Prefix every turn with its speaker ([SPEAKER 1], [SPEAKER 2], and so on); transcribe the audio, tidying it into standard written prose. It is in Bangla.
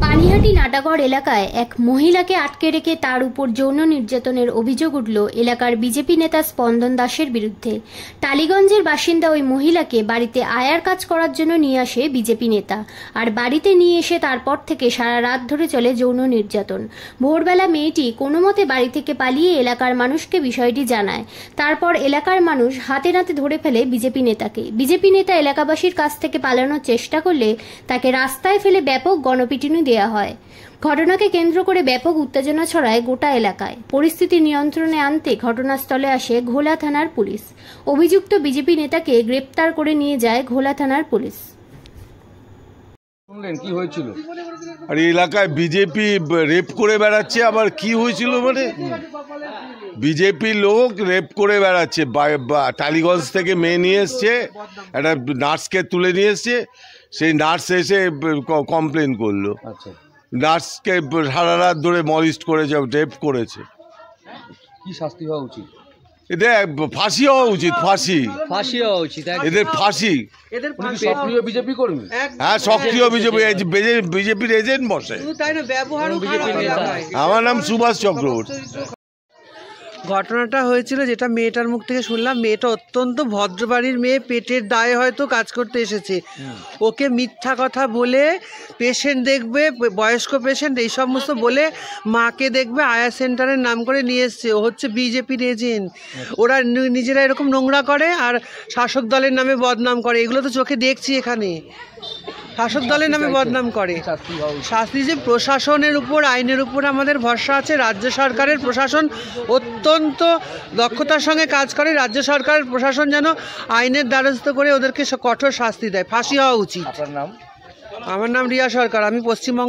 [SPEAKER 1] পানিহাটি নাটাগড় এলাকায় এক মহিলাকে আটকে রেখে তার উপর যৌন নির্যাতনের অভিযোগ উঠল এলাকার বিজেপি নেতা স্পন্দন দাসের বিরুদ্ধে। টালিগঞ্জের বাসিন্দা ওই মহিলাকে বাড়িতে আয়ার কাজ করার জন্য নিয়ে আসে বিজেপি নেতা, আর বাড়িতে নিয়ে এসে তারপর থেকে সারা রাত ধরে চলে যৌন নির্যাতন। ভোরবেলা মেয়েটি কোনো মতে বাড়ি থেকে পালিয়ে এলাকার মানুষকে বিষয়টি জানায়। তারপর এলাকার মানুষ হাতে নাতে ধরে ফেলে বিজেপি নেতাকে। বিজেপি নেতা এলাকাবাসীর কাছ থেকে পালানোর চেষ্টা করলে তাকে রাস্তায় ফেলে ব্যাপক গণপিটুনি দেয়া হয়। ঘটনাকে কেন্দ্র করে ব্যাপক উত্তেজনা ছড়ায় গোটা এলাকায়। পরিস্থিতি নিয়ন্ত্রণে আনতে ঘটনাস্থলে আসে ঘোলা থানার পুলিশ। অভিযুক্ত বিজেপি নেতাকে গ্রেপ্তার করে নিয়ে যায় ঘোলা থানার পুলিশ।
[SPEAKER 2] কি হয়েছিল?
[SPEAKER 3] আর এলাকায় বিজেপি রেপ করে বেড়াচ্ছে। আবার কি হয়েছিল মানে বিজেপি লোক রেপ করে বেড়াচ্ছে। টালিগঞ্জ থেকে মেয়ে নিয়ে এসছে, একটা নার্সকে তুলে নিয়ে এসছে। সেই নার্স এসে কমপ্লেন করলো।
[SPEAKER 2] আচ্ছা,
[SPEAKER 3] নার্সকে সারা রাত ধরে মলিস্ট করেছে, রেপ করেছে।
[SPEAKER 2] কি শাস্তি হওয়া উচিত?
[SPEAKER 3] এদের ফাঁসি হওয়া উচিত। ফাঁসি
[SPEAKER 2] হওয়া উচিত।
[SPEAKER 3] এদের ফাঁসি।
[SPEAKER 2] সক্রিয় বিজেপি কর্মী?
[SPEAKER 3] হ্যাঁ, সক্রিয় বিজেপির এজেন্ট বসে। আমার নাম সুভাষ চক্রবর্তী।
[SPEAKER 4] ঘটনাটা হয়েছিল যেটা মেয়েটার মুখ থেকে শুনলাম, মেয়েটা অত্যন্ত ভদ্র বাড়ির মেয়ে, পেটের দায়ে হয়তো কাজ করতে এসেছে। ওকে মিথ্যা কথা বলে পেশেন্ট দেখবে, বয়স্ক পেশেন্ট এই সমস্ত বলে মাকে দেখবে আয়া সেন্টারের নাম করে নিয়ে এসছে। ও হচ্ছে বিজেপির এজেন্ট। ওরা নিজেরা এরকম নোংরা করে আর শাসক দলের নামে বদনাম করে। এগুলো তো চোখে দেখছি এখানে। শাসক দলের নামে বদনাম করে। শাস্তি যে প্রশাসনের উপর, আইনের উপর আমাদের ভরসা আছে। রাজ্য সরকারের প্রশাসন অত্যন্ত দক্ষতার সঙ্গে কাজ করে। রাজ্য সরকারের প্রশাসন যেন আইনের দ্বারস্থ করে ওদেরকে কঠোর শাস্তি দেয়। ফাঁসি হওয়া উচিত।
[SPEAKER 2] আপনার নাম?
[SPEAKER 4] আমার নাম রিয়া সরকার। আমি পশ্চিমবঙ্গ